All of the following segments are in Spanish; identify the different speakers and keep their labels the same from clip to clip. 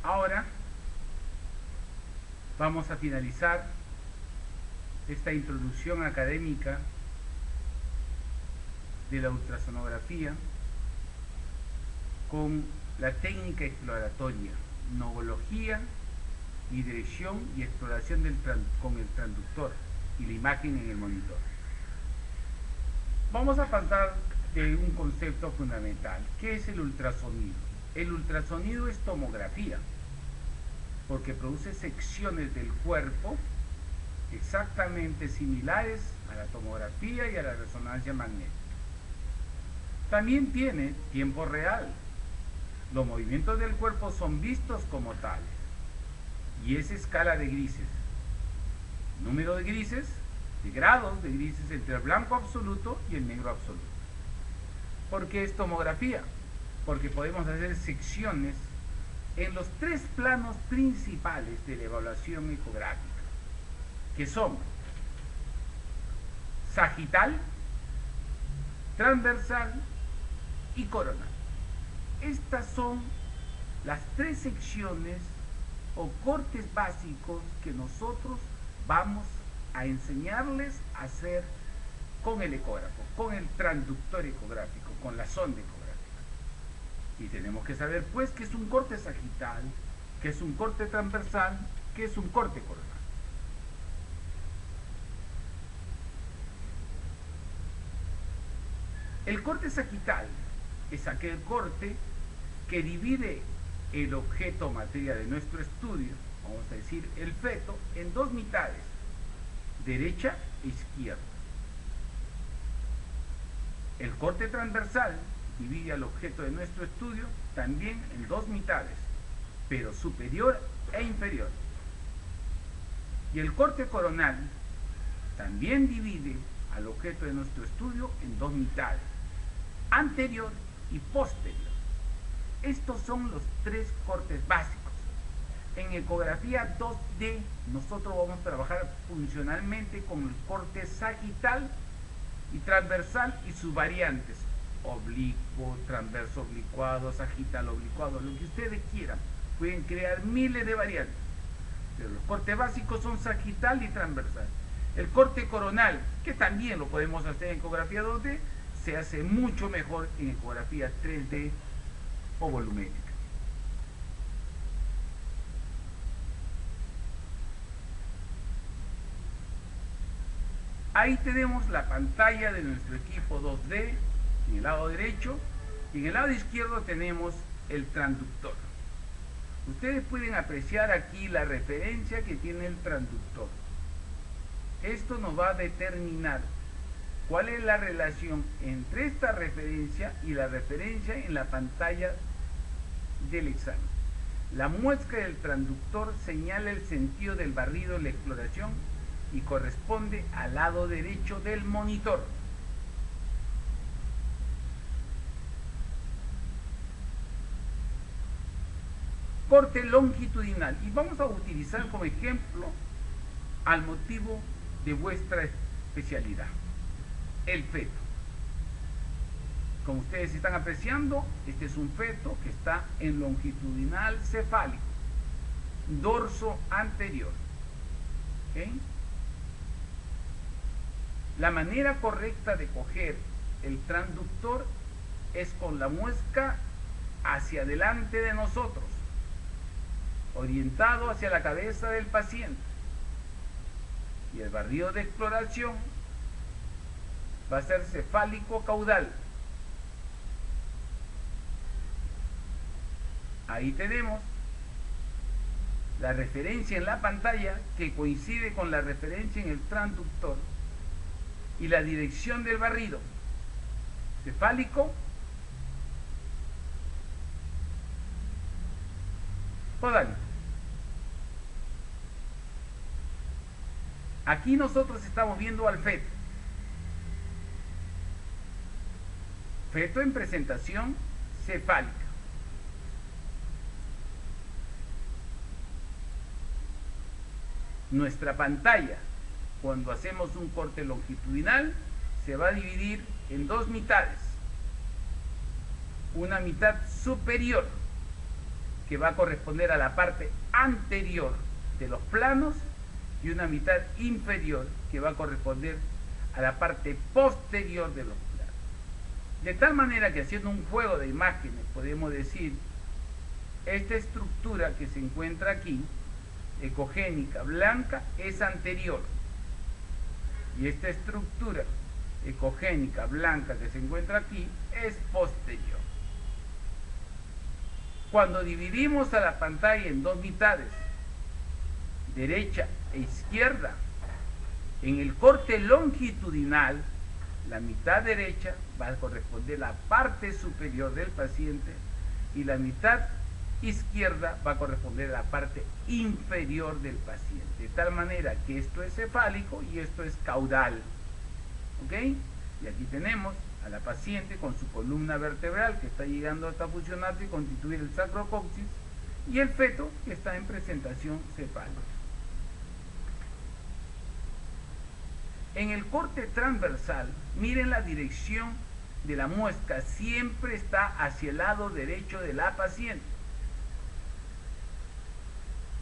Speaker 1: Ahora vamos a finalizar esta introducción académica de la ultrasonografía con la técnica exploratoria, novología y dirección y exploración con el transductor y la imagen en el monitor. Vamos a pasar de un concepto fundamental. ¿Qué es el ultrasonido? El ultrasonido es tomografía, porque produce secciones del cuerpo exactamente similares a la tomografía y a la resonancia magnética. También tiene tiempo real. Los movimientos del cuerpo son vistos como tales. Y es escala de grises. Número de grises, de grados de grises entre el blanco absoluto y el negro absoluto. ¿Por qué es tomografía? Porque podemos hacer secciones en los tres planos principales de la evaluación ecográfica, que son sagital, transversal y coronal. Estas son las tres secciones o cortes básicos que nosotros vamos a enseñarles a hacer con el ecógrafo, con el transductor ecográfico, con la sonda ecográfica. Y tenemos que saber pues qué es un corte sagital, qué es un corte transversal, qué es un corte coronal. El corte sagital es aquel corte que divide el objeto materia de nuestro estudio, vamos a decir el feto, en dos mitades, derecha e izquierda. El corte transversal divide al objeto de nuestro estudio también en dos mitades, pero superior e inferior. Y el corte coronal también divide al objeto de nuestro estudio en dos mitades, anterior y posterior. Estos son los tres cortes básicos. En ecografía 2D nosotros vamos a trabajar funcionalmente con el corte sagital y transversal y sus variantes, oblicuo, transverso oblicuado, sagital oblicuado, lo que ustedes quieran. Pueden crear miles de variantes, pero los cortes básicos son sagital y transversal. El corte coronal, que también lo podemos hacer en ecografía 2D, se hace mucho mejor en ecografía 3D o volumétrica. Ahí tenemos la pantalla de nuestro equipo 2D en el lado derecho y en el lado izquierdo tenemos el transductor. Ustedes pueden apreciar aquí la referencia que tiene el transductor. Esto nos va a determinar cuál es la relación entre esta referencia y la referencia en la pantalla del examen. La muesca del transductor señala el sentido del barrido en la exploración y corresponde al lado derecho del monitor. Corte longitudinal, y vamos a utilizar como ejemplo al motivo de vuestra especialidad, el feto. Como ustedes están apreciando, este es un feto que está en longitudinal cefálico, dorso anterior. ¿Okay? La manera correcta de coger el transductor es con la muesca hacia adelante de nosotros, orientado hacia la cabeza del paciente. Y el barrido de exploración va a ser cefálico caudal. Ahí tenemos la referencia en la pantalla que coincide con la referencia en el transductor y la dirección del barrido cefálico caudal. Aquí nosotros estamos viendo al feto. Feto en presentación cefálica. Nuestra pantalla, cuando hacemos un corte longitudinal, se va a dividir en dos mitades. Una mitad superior, que va a corresponder a la parte anterior de los planos y una mitad inferior que va a corresponder a la parte posterior de los planos. De tal manera que, haciendo un juego de imágenes, podemos decir, esta estructura que se encuentra aquí, ecogénica blanca, es anterior, y esta estructura ecogénica blanca que se encuentra aquí es posterior. Cuando dividimos a la pantalla en dos mitades, derecha e izquierda, en el corte longitudinal, la mitad derecha va a corresponder a la parte superior del paciente y la mitad izquierda va a corresponder a la parte inferior del paciente, de tal manera que esto es cefálico y esto es caudal. ¿Ok? Y aquí tenemos a la paciente con su columna vertebral que está llegando hasta fusionarse y constituir el sacrocoxis, y el feto que está en presentación cefálica. En el corte transversal, miren la dirección de la muesca, siempre está hacia el lado derecho de la paciente.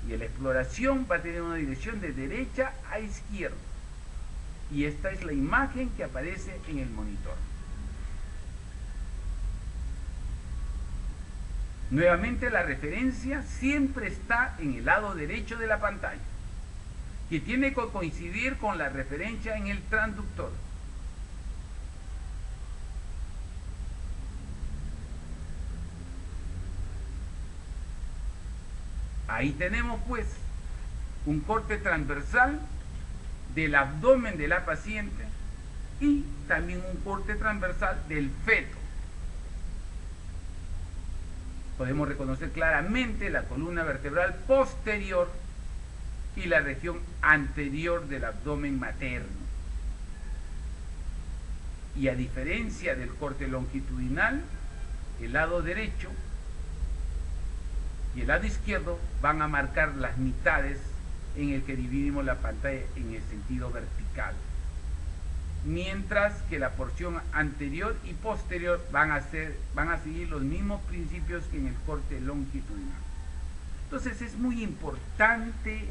Speaker 1: Y la exploración va a tener una dirección de derecha a izquierda. Y esta es la imagen que aparece en el monitor. Nuevamente, la referencia siempre está en el lado derecho de la pantalla, que tiene que coincidir con la referencia en el transductor. Ahí tenemos pues un corte transversal del abdomen de la paciente y también un corte transversal del feto. Podemos reconocer claramente la columna vertebral posterior y la región anterior del abdomen materno. Y a diferencia del corte longitudinal, el lado derecho y el lado izquierdo van a marcar las mitades en el que dividimos la pantalla en el sentido vertical, mientras que la porción anterior y posterior van a seguir los mismos principios que en el corte longitudinal. Entonces es muy importante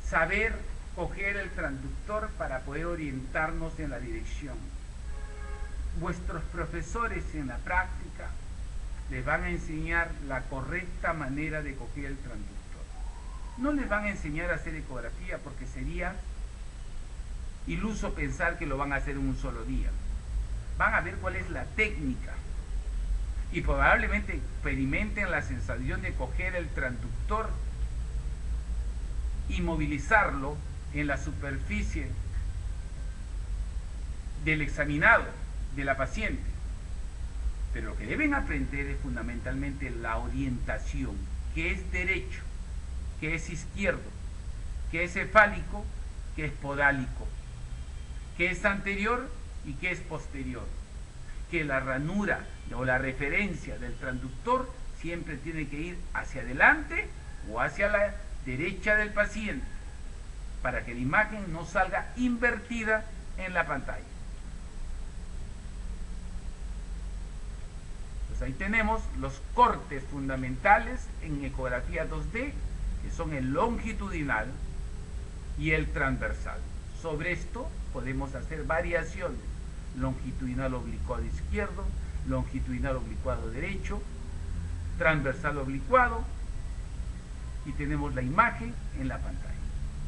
Speaker 1: saber coger el transductor para poder orientarnos en la dirección. Vuestros profesores en la práctica les van a enseñar la correcta manera de coger el transductor. No les van a enseñar a hacer ecografía porque sería iluso pensar que lo van a hacer en un solo día. Van a ver cuál es la técnica y probablemente experimenten la sensación de coger el transductor y movilizarlo en la superficie del examinado, de la paciente. Pero lo que deben aprender es fundamentalmente la orientación, que es derecho, que es izquierdo, que es cefálico, que es podálico, que es anterior y que es posterior. Que la ranura o la referencia del transductor siempre tiene que ir hacia adelante o hacia la derecha del paciente, para que la imagen no salga invertida en la pantalla. Pues ahí tenemos los cortes fundamentales en ecografía 2D, que son el longitudinal y el transversal. Sobre esto podemos hacer variaciones: longitudinal oblicuado izquierdo, longitudinal oblicuado derecho, transversal oblicuado, y tenemos la imagen en la pantalla.